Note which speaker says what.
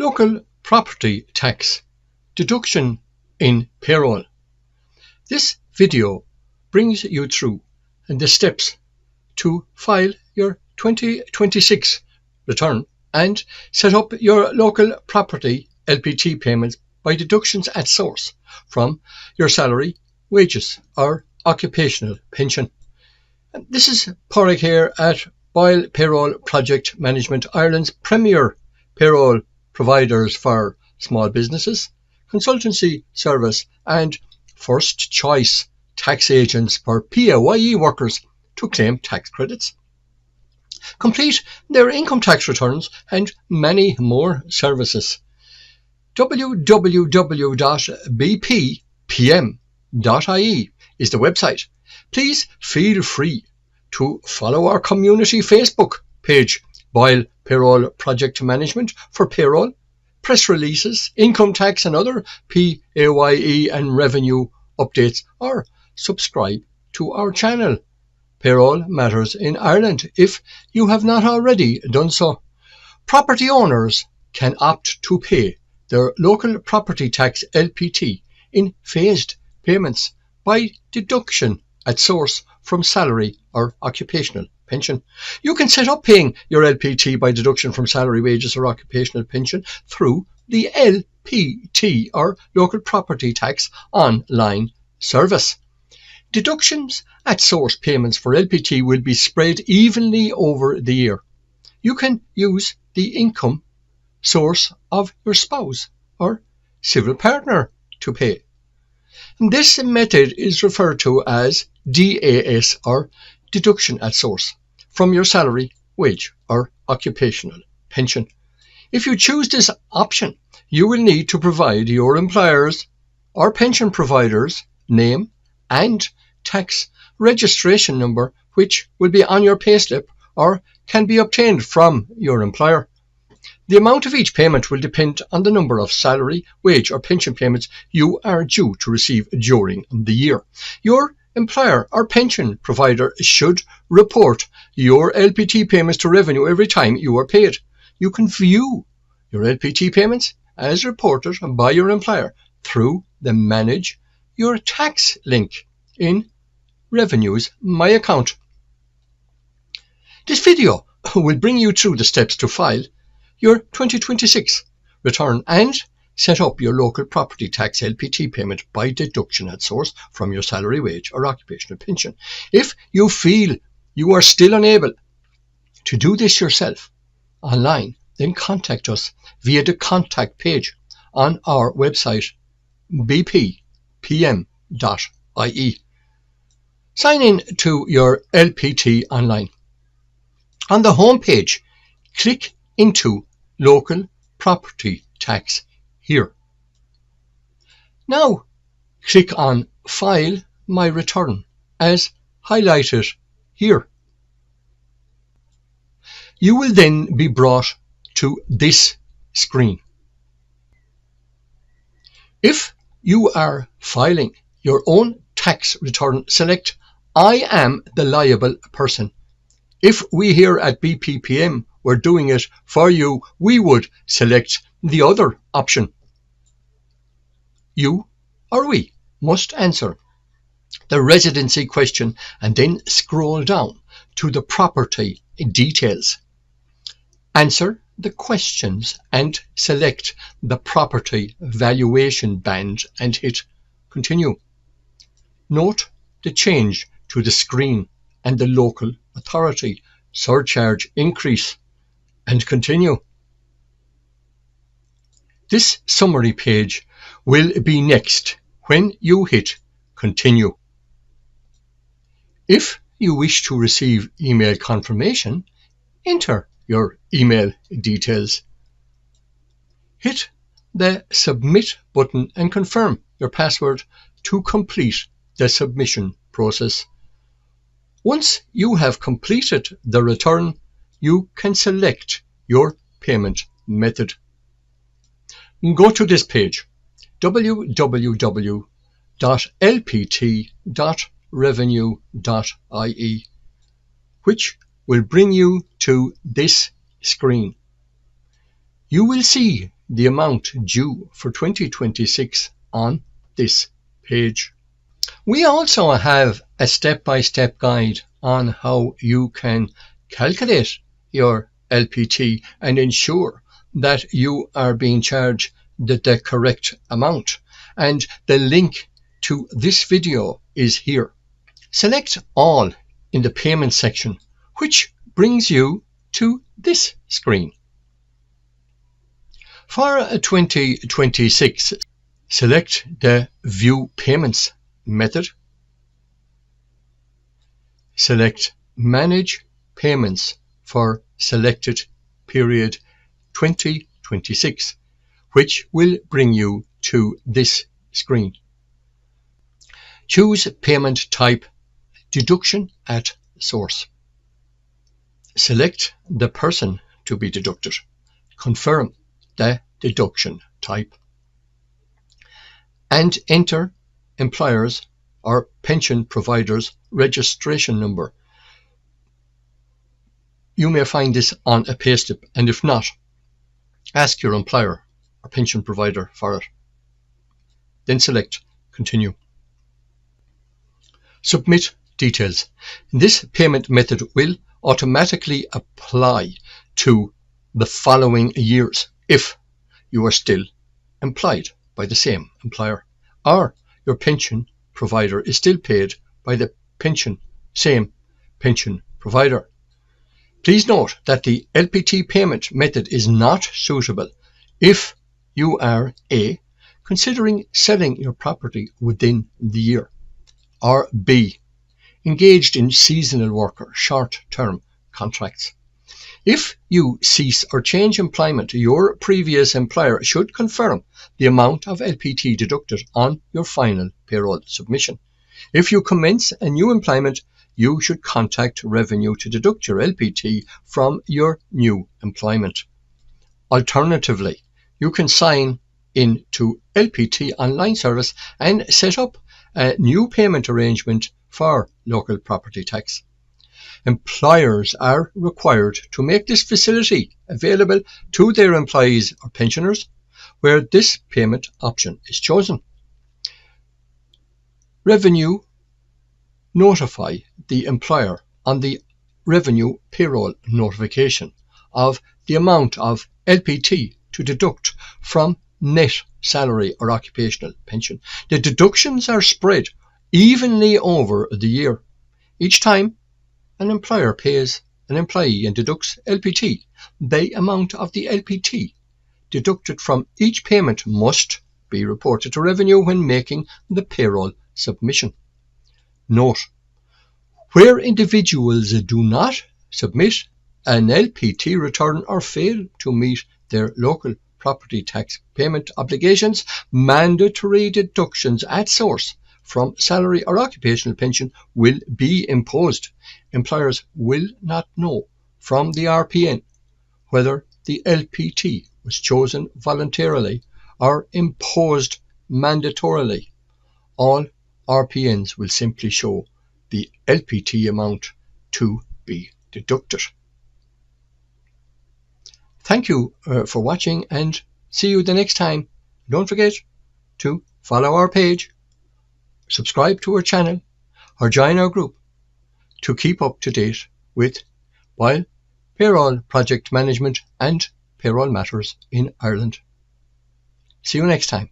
Speaker 1: local property tax deduction in payroll. This video brings you through the steps to file your 2026 return and set up your local property LPT payments by deductions at source from your salary, wages or occupational pension. This is Pádraig here at Boyle Payroll Project Management, Ireland's premier payroll providers for small businesses, consultancy service and first choice tax agents for PAYE workers to claim tax credits, complete their income tax returns and many more services. www.bppm.ie is the website. Please feel free to follow our community Facebook page, Boyle Payroll Project Management, for payroll, press releases, income tax and other PAYE and revenue updates, or subscribe to our channel, Payroll Matters in Ireland, if you have not already done so. Property owners can opt to pay their local property tax LPT in phased payments by deduction at source from salary or occupational pension. You can set up paying your LPT by deduction from salary, wages or occupational pension through the LPT or local property tax online service. Deductions at source payments for LPT will be spread evenly over the year. You can use the income source of your spouse or civil partner to pay. This method is referred to as DAS or deduction at source from your salary, wage or occupational pension. If you choose this option, you will need to provide your employer's or pension provider's name and tax registration number, which will be on your payslip or can be obtained from your employer. The amount of each payment will depend on the number of salary, wage or pension payments you are due to receive during the year. Your employer or pension provider should report your LPT payments to revenue every time you are paid. You can view your LPT payments as reported by your employer through the Manage Your Tax link in Revenue's My Account. This video will bring you through the steps to file your 2026 return and set up your local property tax LPT payment by deduction at source from your salary, wage or occupational pension. If you feel you are still unable to do this yourself online, then contact us via the contact page on our website, bppm.ie. Sign in to your LPT online. On the home page, click into Local Property Tax here. Now click on File My Return as highlighted here. You will then be brought to this screen. If you are filing your own tax return, select I am the liable person. If we here at BPPM were doing it for you, we would select the other option. You or we must answer the residency question and then scroll down to the property details. Answer the questions and select the property valuation band and hit continue. Note the change to the screen and the local authority surcharge increase and continue. This summary page will be next when you hit continue. If you wish to receive email confirmation, enter your email details. Hit the submit button and confirm your password to complete the submission process. Once you have completed the return, you can select your payment method. Go to this page, www.lpt.revenue.ie, which will bring you to this screen. You will see the amount due for 2026 on this page. We also have a step-by-step guide on how you can calculate your LPT and ensure that you are being charged the correct amount. And the link to this video is here. Select All in the Payment section, which brings you to this screen. For 2026, select the View Payments method. Select Manage Payments for selected period 2026, which will bring you to this screen. Choose payment type Deduction at Source. Select the person to be deducted. Confirm the deduction type. And enter employer's or pension provider's registration number. You may find this on a payslip, and if not, ask your employer or pension provider for it. Then select Continue. Submit details. This payment method will automatically apply to the following years if you are still employed by the same employer, or your pension provider is still paid by the same pension provider. Please note that the LPT payment method is not suitable if you are A, considering selling your property within the year, or B, engaged in seasonal work or short-term contracts. If you cease or change employment, your previous employer should confirm the amount of LPT deducted on your final payroll submission. If you commence a new employment, you should contact Revenue to deduct your LPT from your new employment. Alternatively, you can sign in to LPT online service and set up a new payment arrangement for local property tax. Employers are required to make this facility available to their employees or pensioners where this payment option is chosen. Revenue notify the employer on the revenue payroll notification of the amount of LPT to deduct from net salary or occupational pension. The deductions are spread evenly over the year. Each time an employer pays an employee and deducts LPT, the amount of the LPT deducted from each payment must be reported to Revenue when making the payroll submission. Note: where individuals do not submit an LPT return or fail to meet their local property tax payment obligations, mandatory deductions at source from salary or occupational pension will be imposed. Employers will not know from the RPN whether the LPT was chosen voluntarily or imposed mandatorily. All RPNs will simply show the LPT amount to be deducted. Thank you for watching, and see you the next time. Don't forget to follow our page, subscribe to our channel, or join our group to keep up to date with Boyle Payroll Project Management and Payroll Matters in Ireland. See you next time.